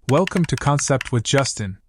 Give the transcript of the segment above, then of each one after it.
Welcome to Concept with Justin.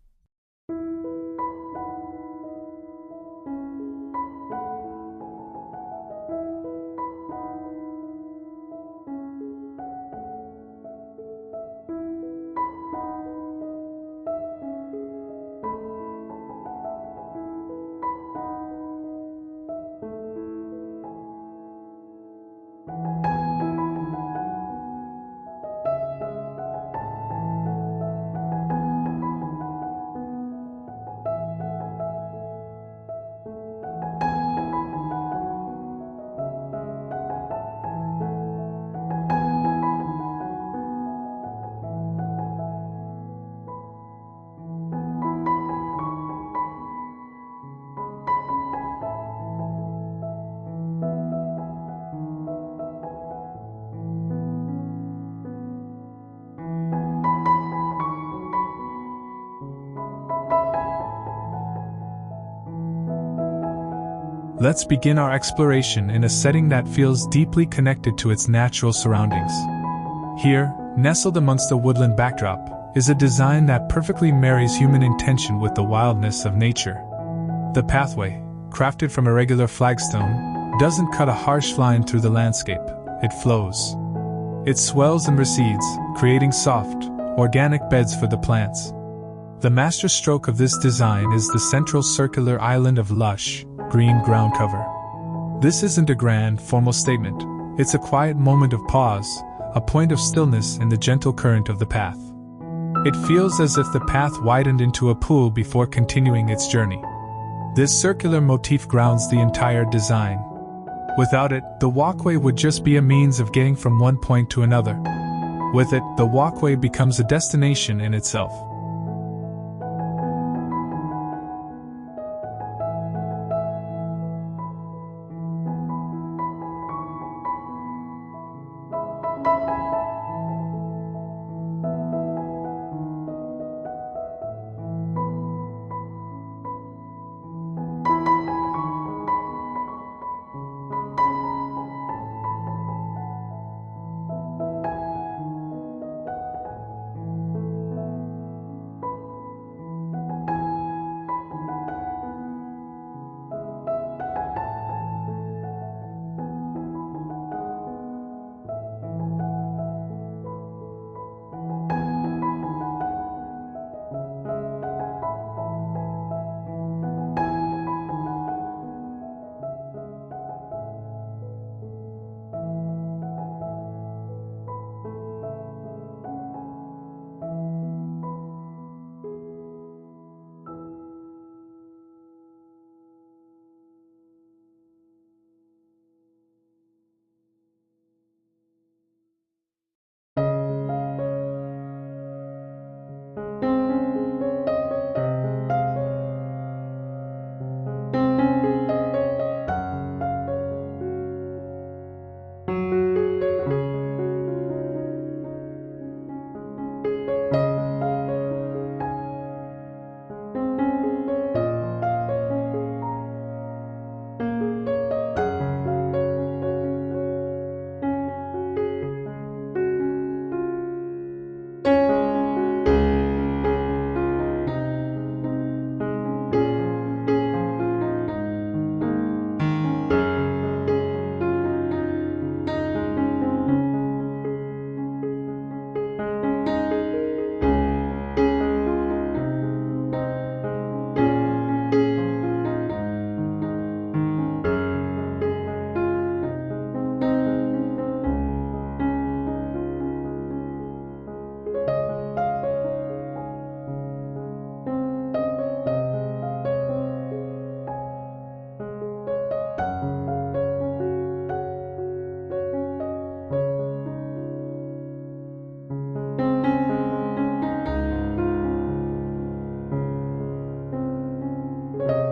Let's begin our exploration in a setting that feels deeply connected to its natural surroundings. Here, nestled amongst a woodland backdrop, is a design that perfectly marries human intention with the wildness of nature. The pathway, crafted from irregular flagstone, doesn't cut a harsh line through the landscape, it flows. It swells and recedes, creating soft, organic beds for the plants. The masterstroke of this design is the central circular island of lush, green ground cover. This isn't a grand, formal statement, it's a quiet moment of pause, a point of stillness in the gentle current of the path. It feels as if the path widened into a pool before continuing its journey. This circular motif grounds the entire design. Without it, the walkway would just be a means of getting from one point to another. With it, the walkway becomes a destination in itself.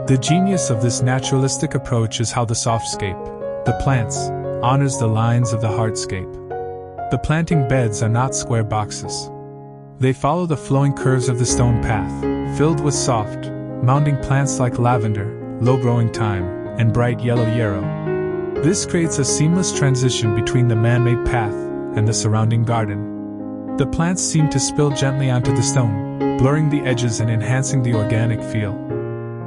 The genius of this naturalistic approach is how the softscape, the plants, honors the lines of the hardscape. The planting beds are not square boxes. They follow the flowing curves of the stone path, filled with soft, mounding plants like lavender, low-growing thyme, and bright yellow yarrow. This creates a seamless transition between the man-made path and the surrounding garden. The plants seem to spill gently onto the stone, blurring the edges and enhancing the organic feel.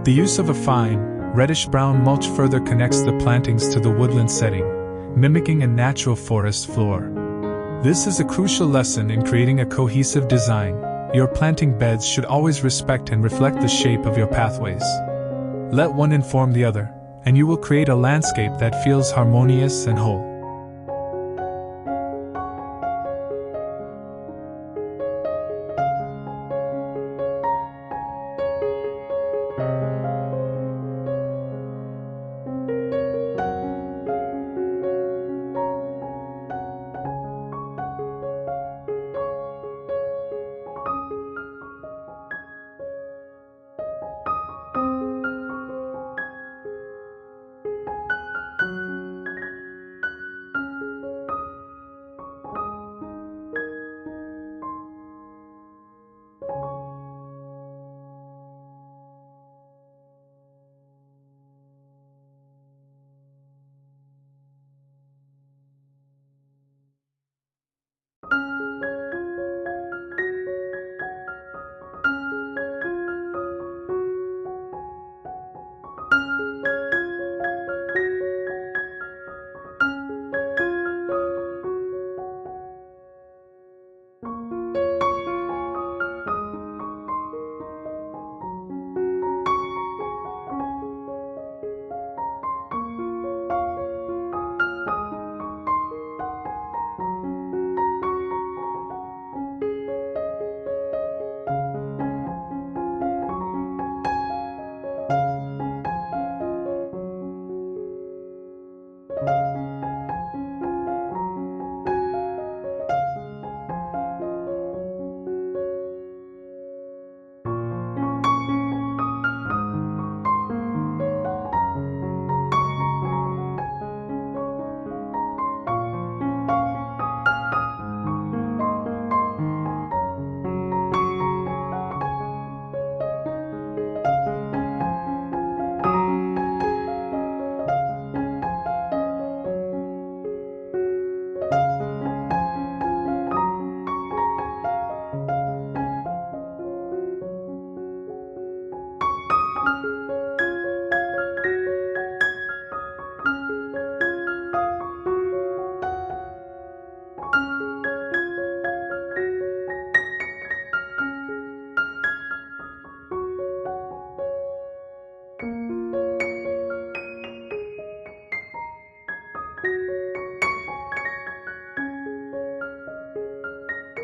The use of a fine, reddish-brown mulch further connects the plantings to the woodland setting, mimicking a natural forest floor. This is a crucial lesson in creating a cohesive design. Your planting beds should always respect and reflect the shape of your pathways. Let one inform the other, and you will create a landscape that feels harmonious and whole.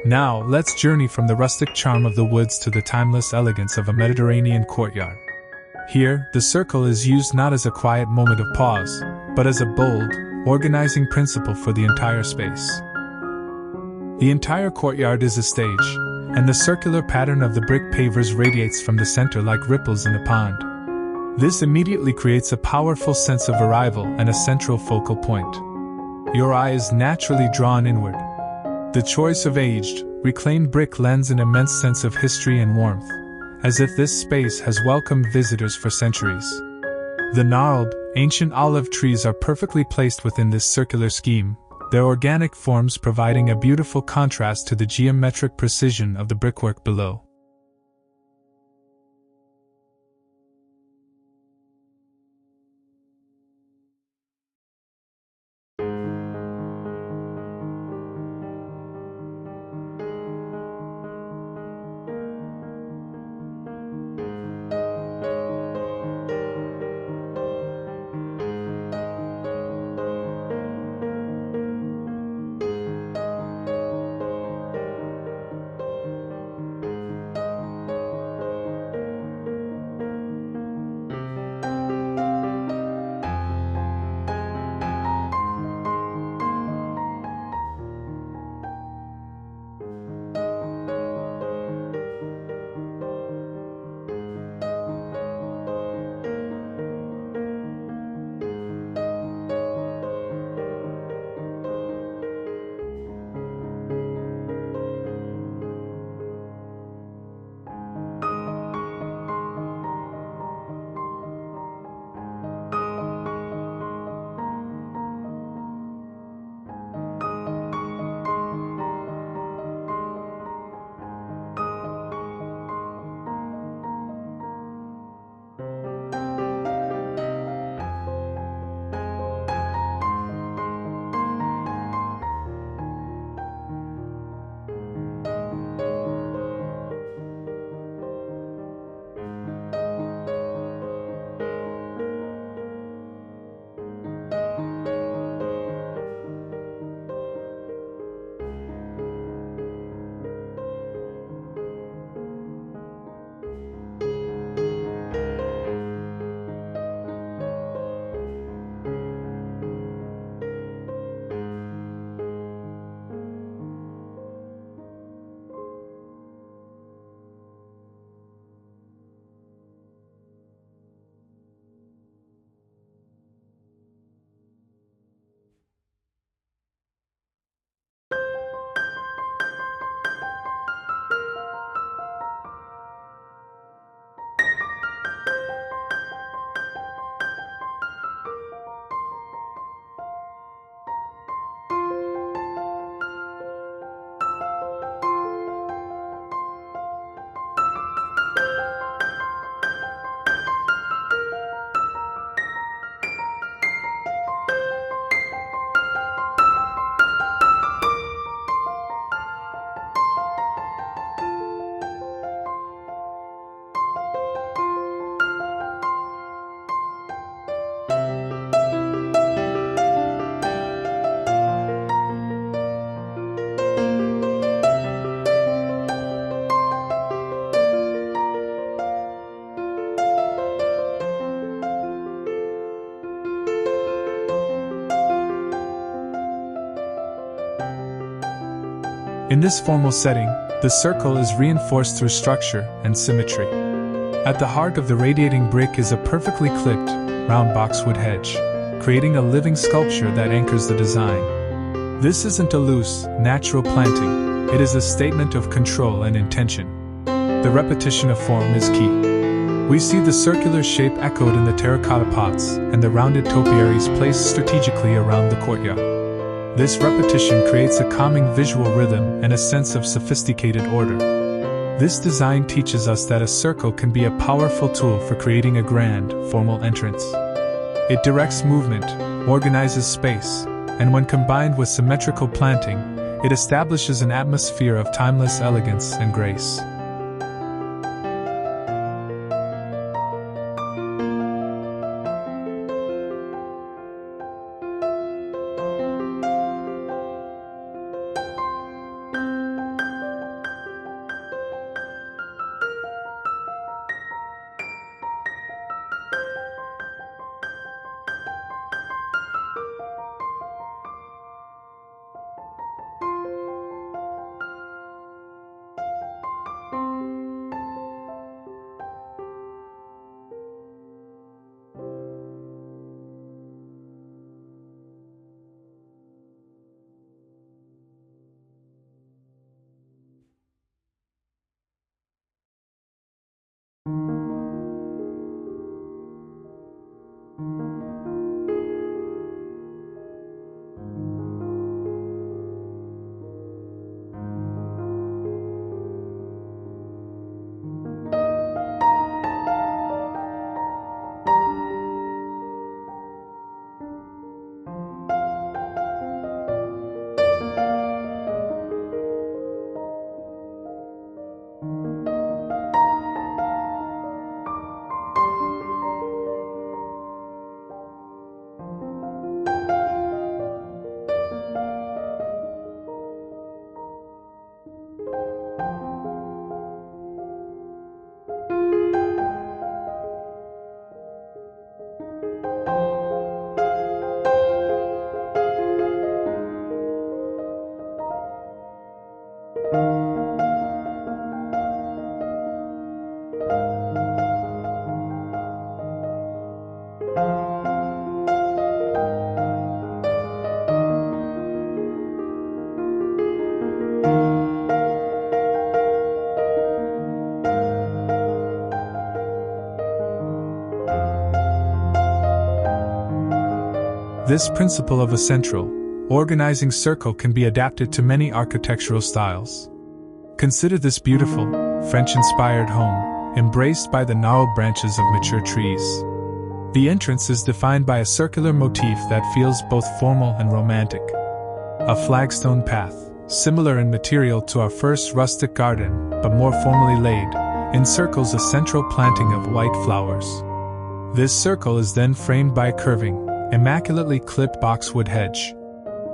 Now, let's journey from the rustic charm of the woods to the timeless elegance of a Mediterranean courtyard. Here, the circle is used not as a quiet moment of pause, but as a bold, organizing principle for the entire space. The entire courtyard is a stage, and the circular pattern of the brick pavers radiates from the center like ripples in a pond. This immediately creates a powerful sense of arrival and a central focal point. Your eye is naturally drawn inward. The choice of aged, reclaimed brick lends an immense sense of history and warmth, as if this space has welcomed visitors for centuries. The gnarled, ancient olive trees are perfectly placed within this circular scheme, their organic forms providing a beautiful contrast to the geometric precision of the brickwork below. In this formal setting, the circle is reinforced through structure and symmetry. At the heart of the radiating brick is a perfectly clipped, round boxwood hedge, creating a living sculpture that anchors the design. This isn't a loose, natural planting, it is a statement of control and intention. The repetition of form is key. We see the circular shape echoed in the terracotta pots and the rounded topiaries placed strategically around the courtyard. This repetition creates a calming visual rhythm and a sense of sophisticated order. This design teaches us that a circle can be a powerful tool for creating a grand, formal entrance. It directs movement, organizes space, and when combined with symmetrical planting, it establishes an atmosphere of timeless elegance and grace. This principle of a central, organizing circle can be adapted to many architectural styles. Consider this beautiful, French-inspired home, embraced by the gnarled branches of mature trees. The entrance is defined by a circular motif that feels both formal and romantic. A flagstone path, similar in material to our first rustic garden, but more formally laid, encircles a central planting of white flowers. This circle is then framed by a curving, immaculately clipped boxwood hedge.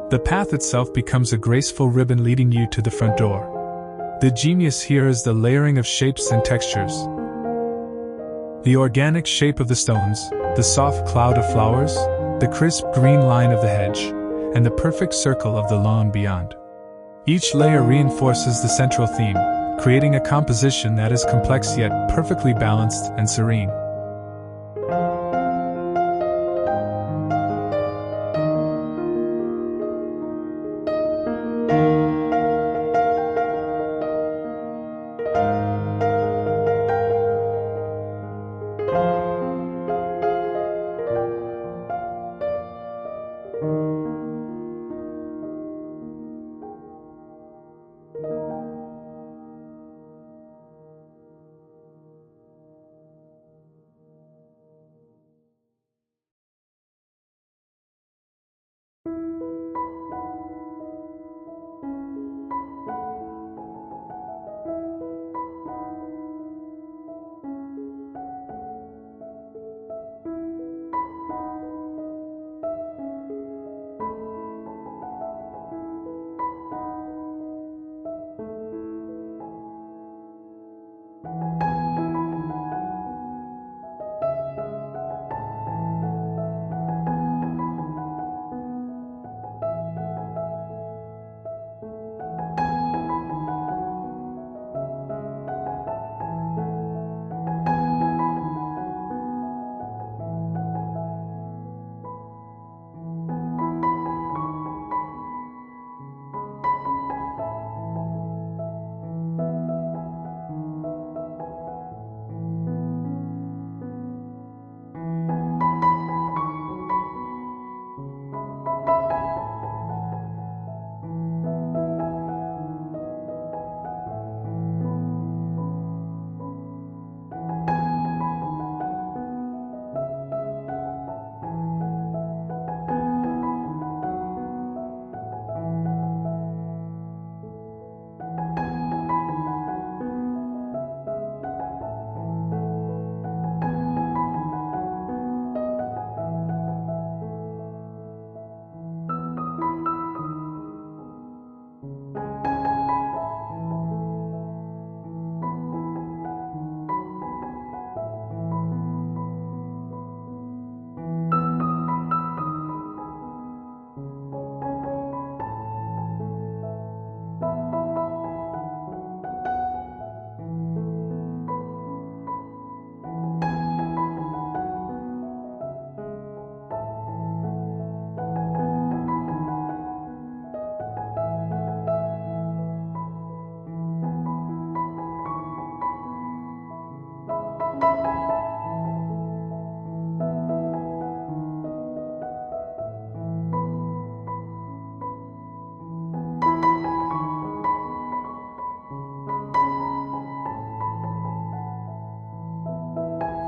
The path itself becomes a graceful ribbon leading you to the front door. The genius here is the layering of shapes and textures. The organic shape of the stones, the soft cloud of flowers, the crisp green line of the hedge, and the perfect circle of the lawn beyond. Each layer reinforces the central theme, creating a composition that is complex yet perfectly balanced and serene.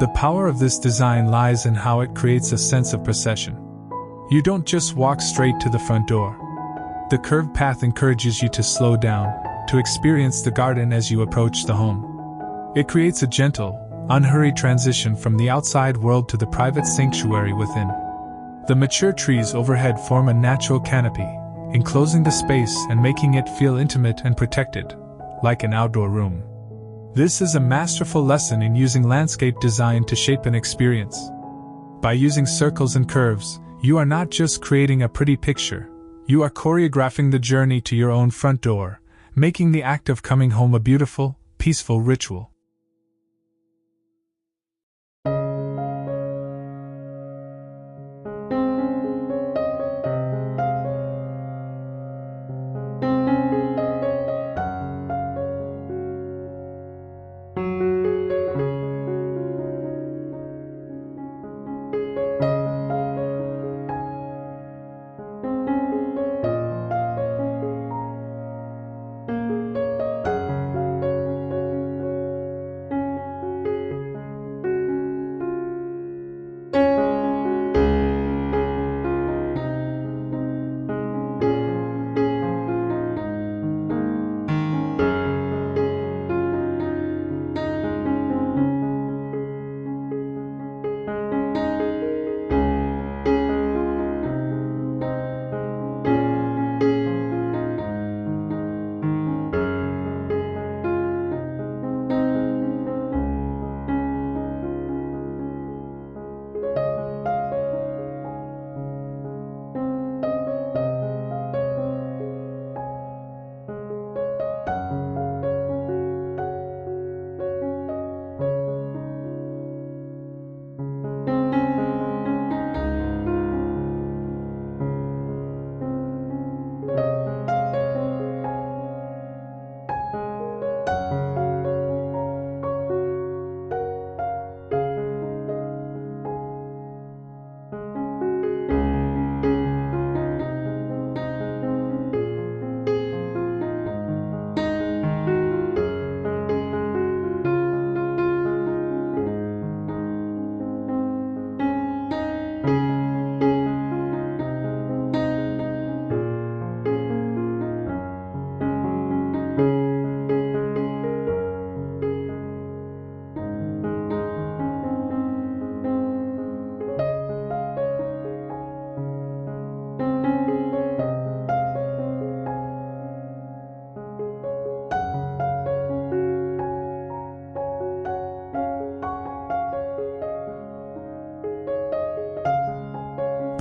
The power of this design lies in how it creates a sense of procession. You don't just walk straight to the front door. The curved path encourages you to slow down, to experience the garden as you approach the home. It creates a gentle, unhurried transition from the outside world to the private sanctuary within. The mature trees overhead form a natural canopy, enclosing the space and making it feel intimate and protected, like an outdoor room. This is a masterful lesson in using landscape design to shape an experience. By using circles and curves, you are not just creating a pretty picture, you are choreographing the journey to your own front door, making the act of coming home a beautiful, peaceful ritual.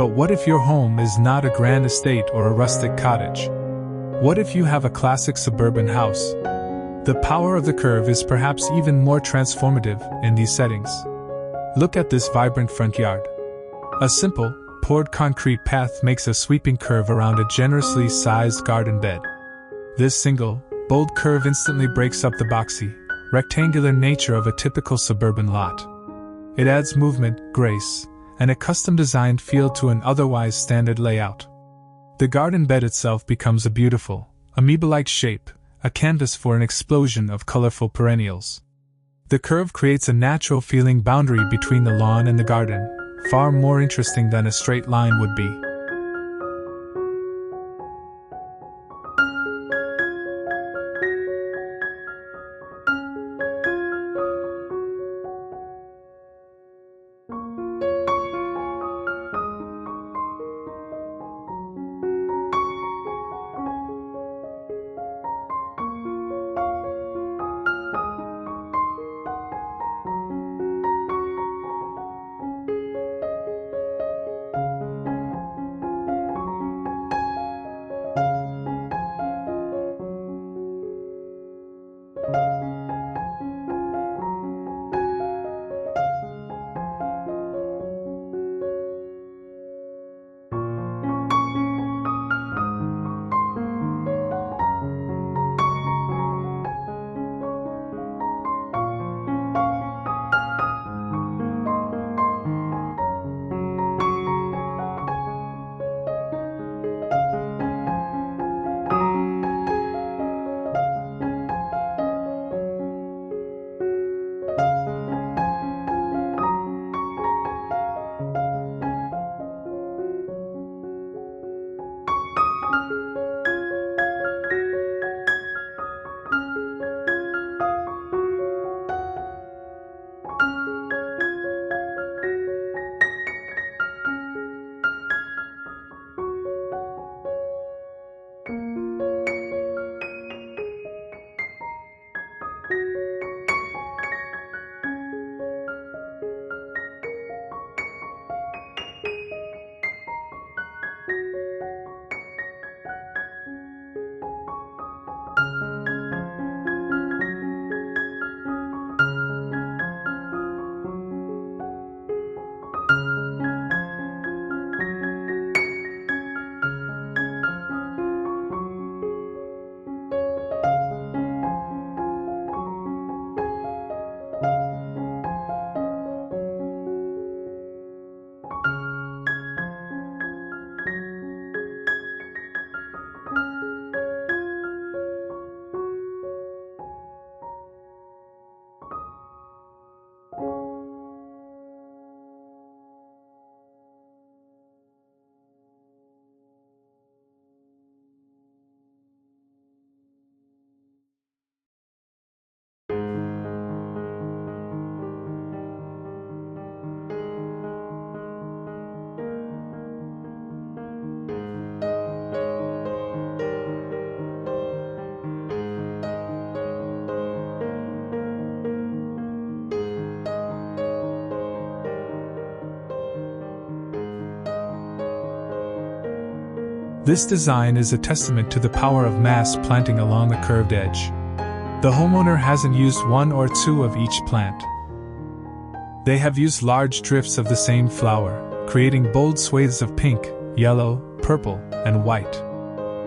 But what if your home is not a grand estate or a rustic cottage? What if you have a classic suburban house? The power of the curve is perhaps even more transformative in these settings. Look at this vibrant front yard. A simple, poured concrete path makes a sweeping curve around a generously sized garden bed. This single, bold curve instantly breaks up the boxy, rectangular nature of a typical suburban lot. It adds movement, grace, and a custom-designed feel to an otherwise standard layout. The garden bed itself becomes a beautiful, amoeba-like shape, a canvas for an explosion of colorful perennials. The curve creates a natural feeling boundary between the lawn and the garden, far more interesting than a straight line would be. This design is a testament to the power of mass planting along a curved edge. The homeowner hasn't used one or two of each plant. They have used large drifts of the same flower, creating bold swathes of pink, yellow, purple, and white.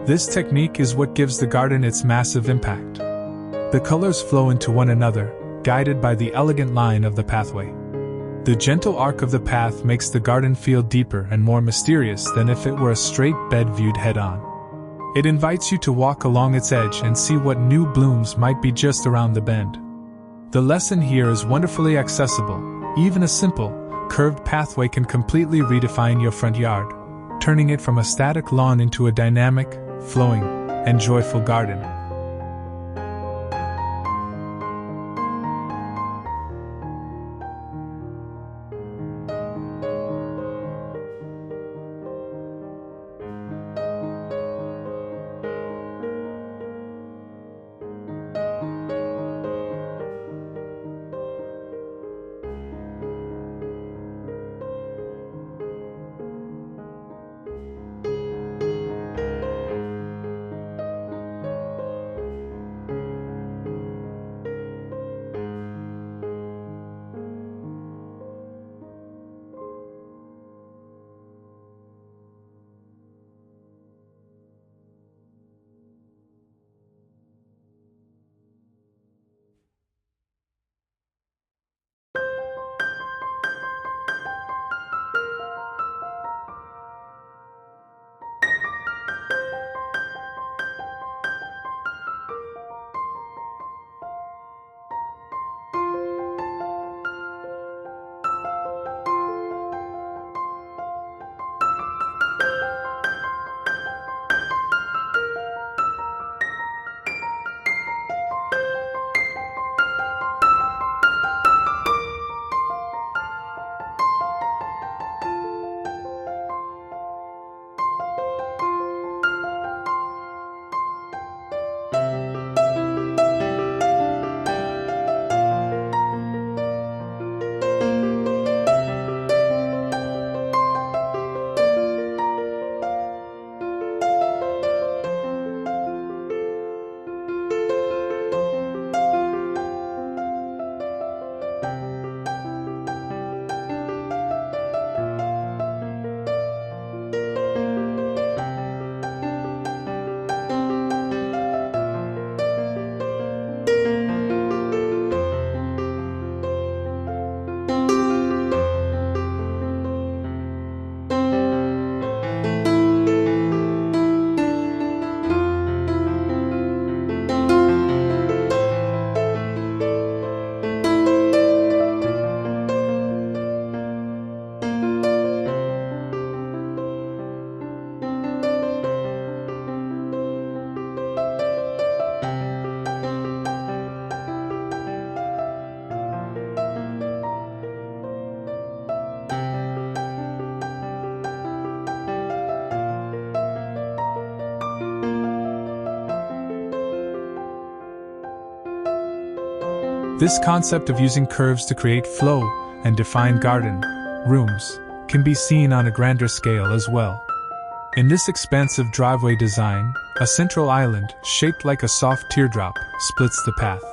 This technique is what gives the garden its massive impact. The colors flow into one another, guided by the elegant line of the pathway. The gentle arc of the path makes the garden feel deeper and more mysterious than if it were a straight bed viewed head-on. It invites you to walk along its edge and see what new blooms might be just around the bend. The lesson here is wonderfully accessible. Even a simple, curved pathway can completely redefine your front yard, turning it from a static lawn into a dynamic, flowing, and joyful garden. This concept of using curves to create flow and define garden rooms can be seen on a grander scale as well. In this expansive driveway design, a central island, shaped like a soft teardrop, splits the path.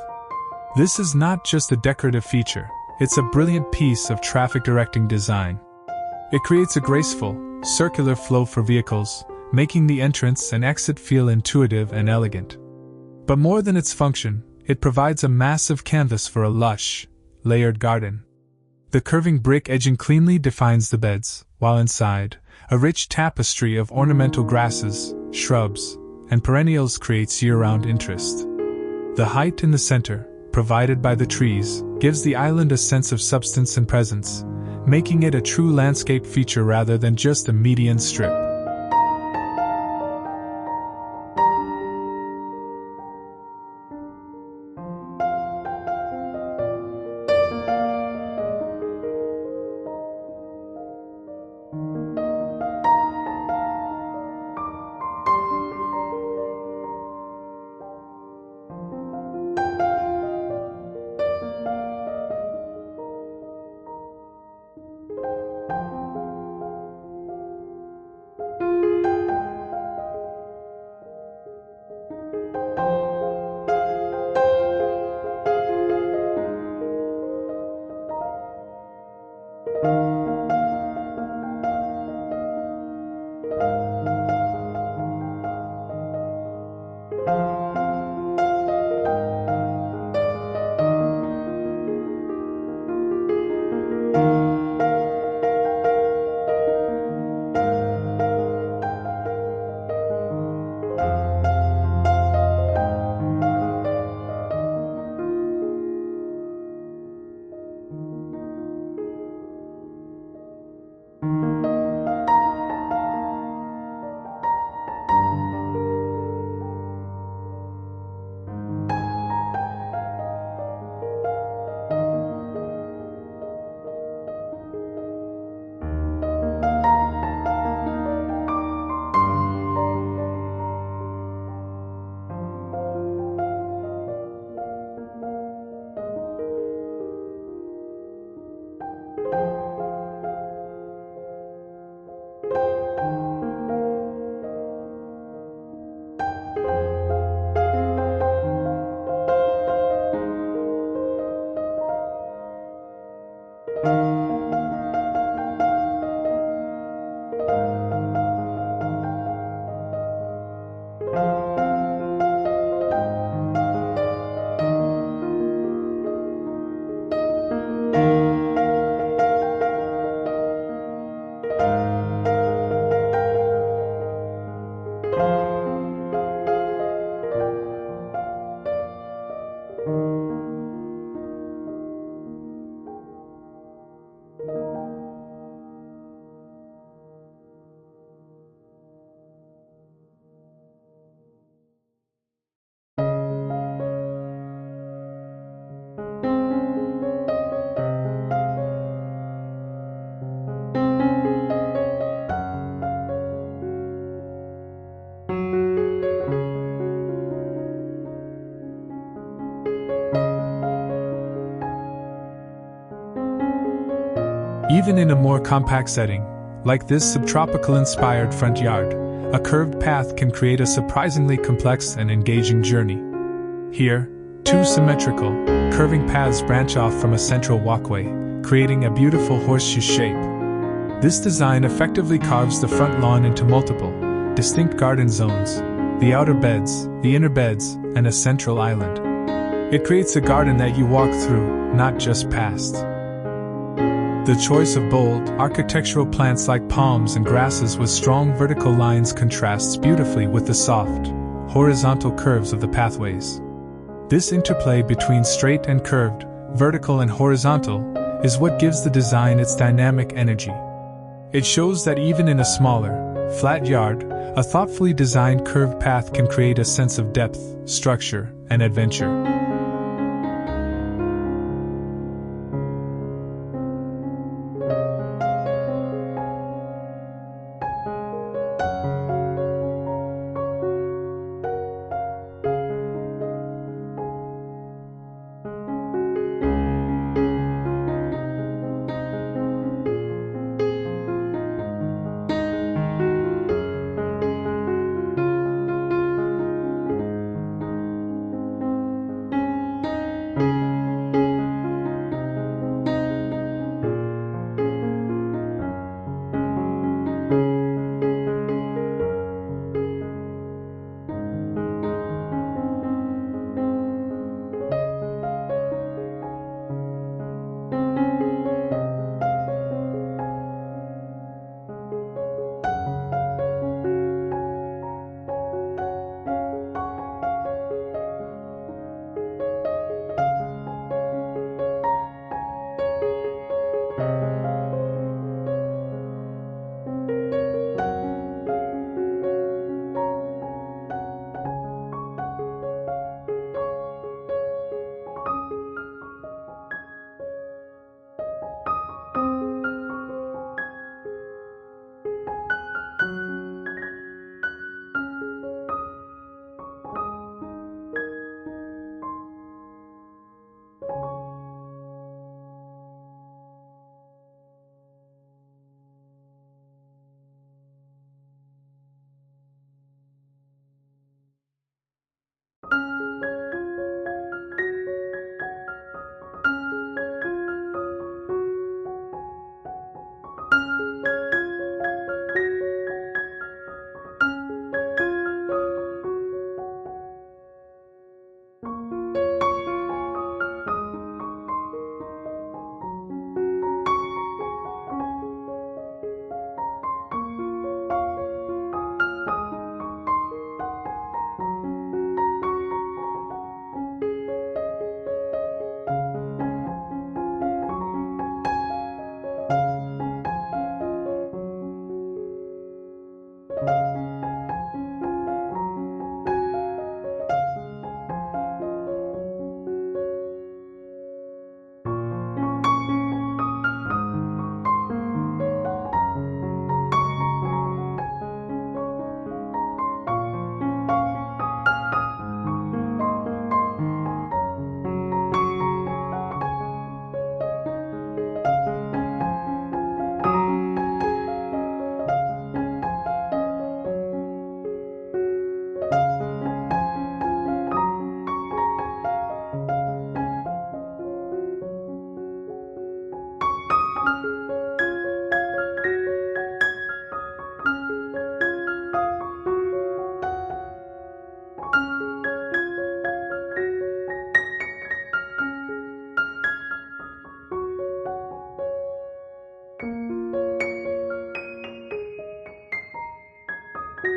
This is not just a decorative feature, it's a brilliant piece of traffic directing design. It creates a graceful, circular flow for vehicles, making the entrance and exit feel intuitive and elegant. But more than its function, it provides a massive canvas for a lush, layered garden. The curving brick edging cleanly defines the beds, while inside, a rich tapestry of ornamental grasses, shrubs, and perennials creates year-round interest. The height in the center, provided by the trees, gives the island a sense of substance and presence, making it a true landscape feature rather than just a median strip. Even in a more compact setting, like this subtropical-inspired front yard, a curved path can create a surprisingly complex and engaging journey. Here, two symmetrical, curving paths branch off from a central walkway, creating a beautiful horseshoe shape. This design effectively carves the front lawn into multiple, distinct garden zones, the outer beds, the inner beds, and a central island. It creates a garden that you walk through, not just past. The choice of bold, architectural plants like palms and grasses with strong vertical lines contrasts beautifully with the soft, horizontal curves of the pathways. This interplay between straight and curved, vertical and horizontal, is what gives the design its dynamic energy. It shows that even in a smaller, flat yard, a thoughtfully designed curved path can create a sense of depth, structure, and adventure.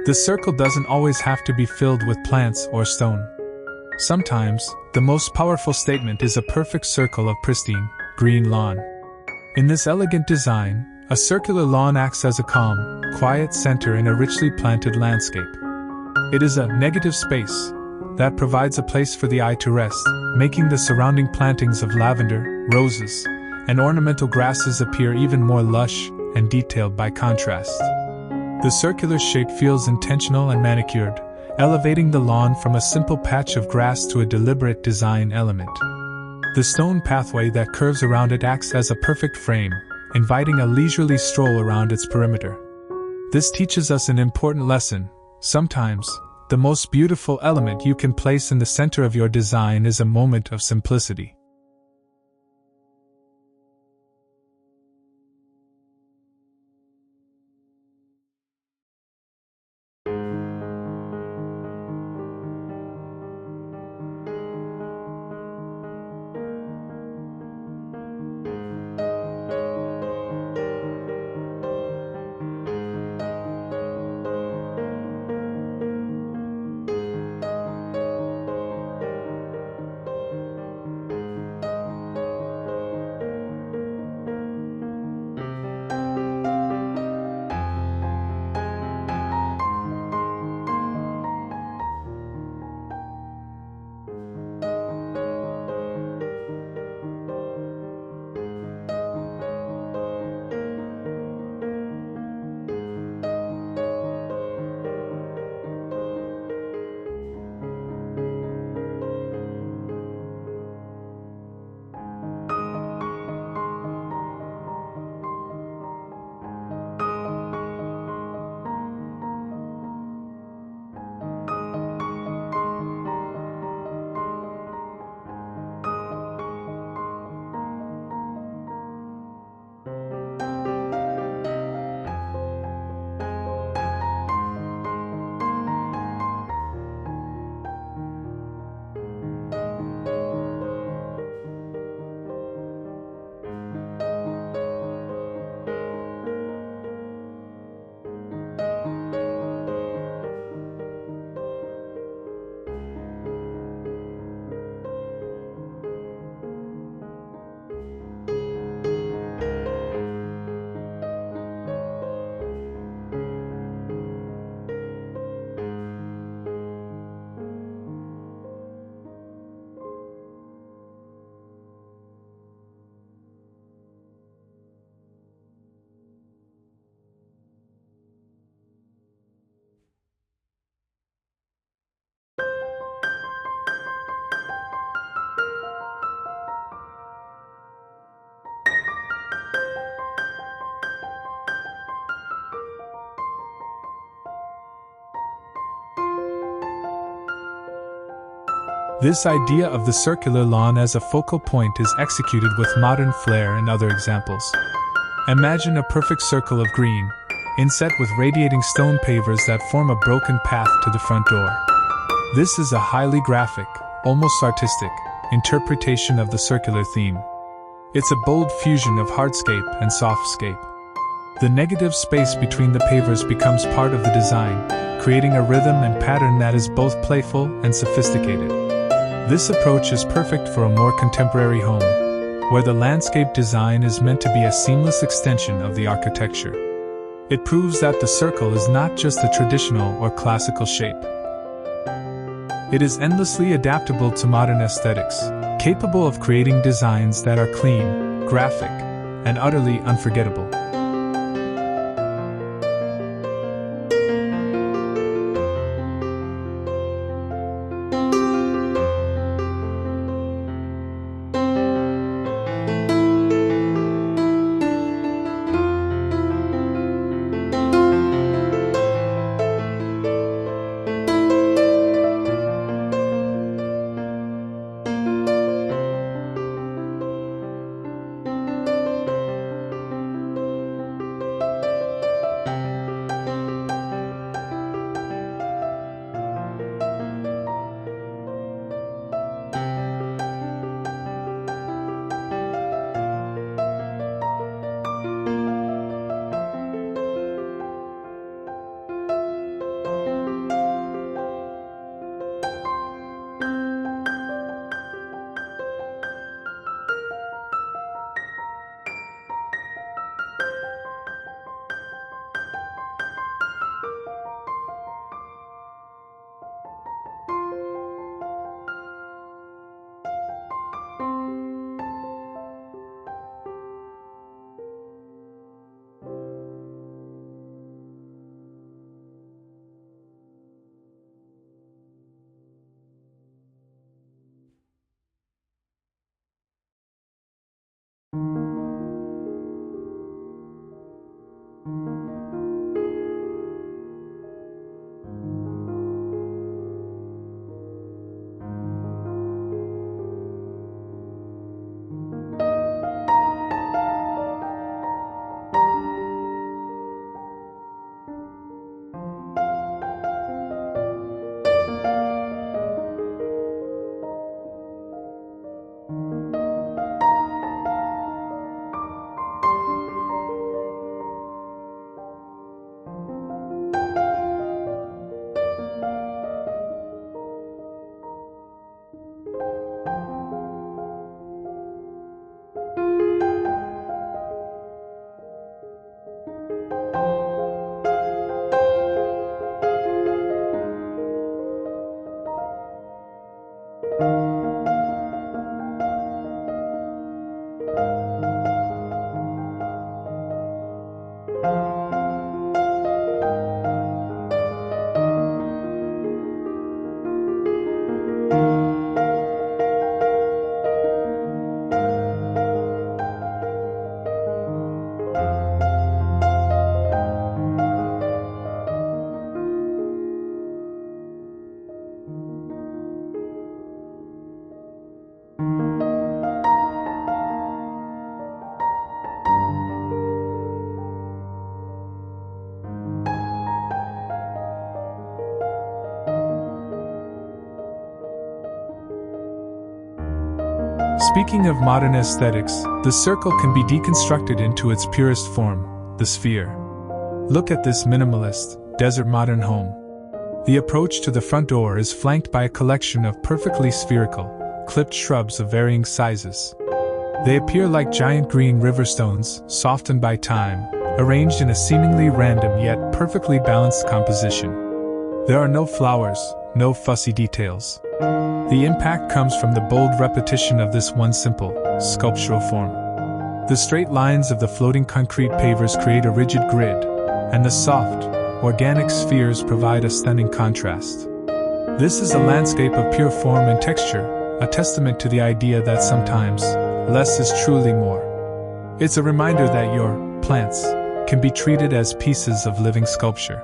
The circle doesn't always have to be filled with plants or stone. Sometimes, the most powerful statement is a perfect circle of pristine, green lawn. In this elegant design, a circular lawn acts as a calm, quiet center in a richly planted landscape. It is a negative space that provides a place for the eye to rest, making the surrounding plantings of lavender, roses, and ornamental grasses appear even more lush and detailed by contrast. The circular shape feels intentional and manicured, elevating the lawn from a simple patch of grass to a deliberate design element. The stone pathway that curves around it acts as a perfect frame, inviting a leisurely stroll around its perimeter. This teaches us an important lesson. Sometimes, the most beautiful element you can place in the center of your design is a moment of simplicity. This idea of the circular lawn as a focal point is executed with modern flair and other examples. Imagine a perfect circle of green, inset with radiating stone pavers that form a broken path to the front door. This is a highly graphic, almost artistic, interpretation of the circular theme. It's a bold fusion of hardscape and softscape. The negative space between the pavers becomes part of the design, creating a rhythm and pattern that is both playful and sophisticated. This approach is perfect for a more contemporary home, where the landscape design is meant to be a seamless extension of the architecture. It proves that the circle is not just a traditional or classical shape. It is endlessly adaptable to modern aesthetics, capable of creating designs that are clean, graphic, and utterly unforgettable. Speaking of modern aesthetics, the circle can be deconstructed into its purest form, the sphere. Look at this minimalist, desert modern home. The approach to the front door is flanked by a collection of perfectly spherical, clipped shrubs of varying sizes. They appear like giant green river stones, softened by time, arranged in a seemingly random yet perfectly balanced composition. There are no flowers, no fussy details. The impact comes from the bold repetition of this one simple, sculptural form. The straight lines of the floating concrete pavers create a rigid grid, and the soft, organic spheres provide a stunning contrast. This is a landscape of pure form and texture, a testament to the idea that sometimes, less is truly more. It's a reminder that your plants can be treated as pieces of living sculpture.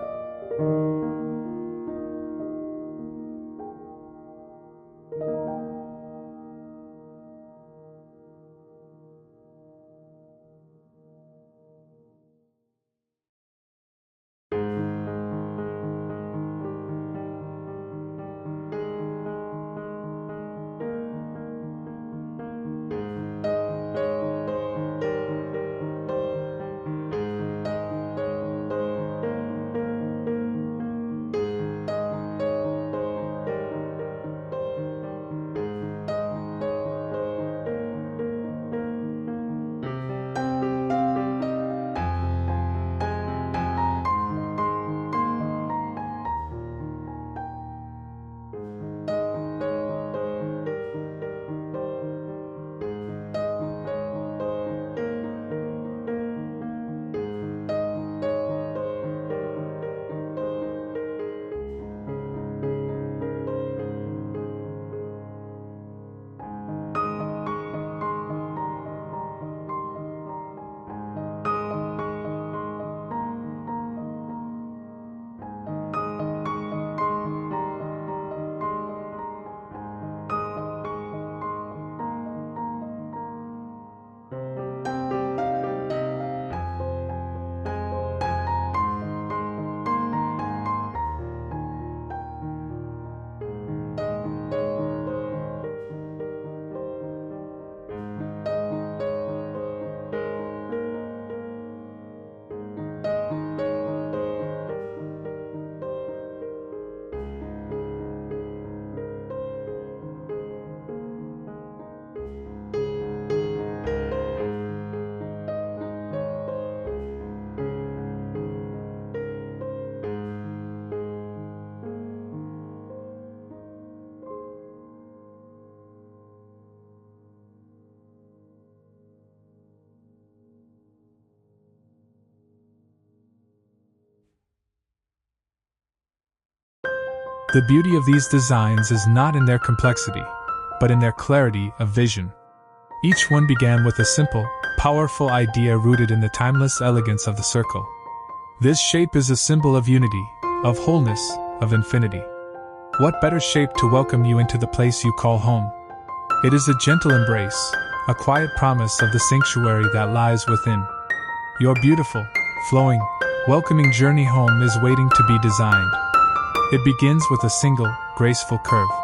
The beauty of these designs is not in their complexity, but in their clarity of vision. Each one began with a simple, powerful idea rooted in the timeless elegance of the circle. This shape is a symbol of unity, of wholeness, of infinity. What better shape to welcome you into the place you call home? It is a gentle embrace, a quiet promise of the sanctuary that lies within. Your beautiful, flowing, welcoming journey home is waiting to be designed. It begins with a single, graceful curve.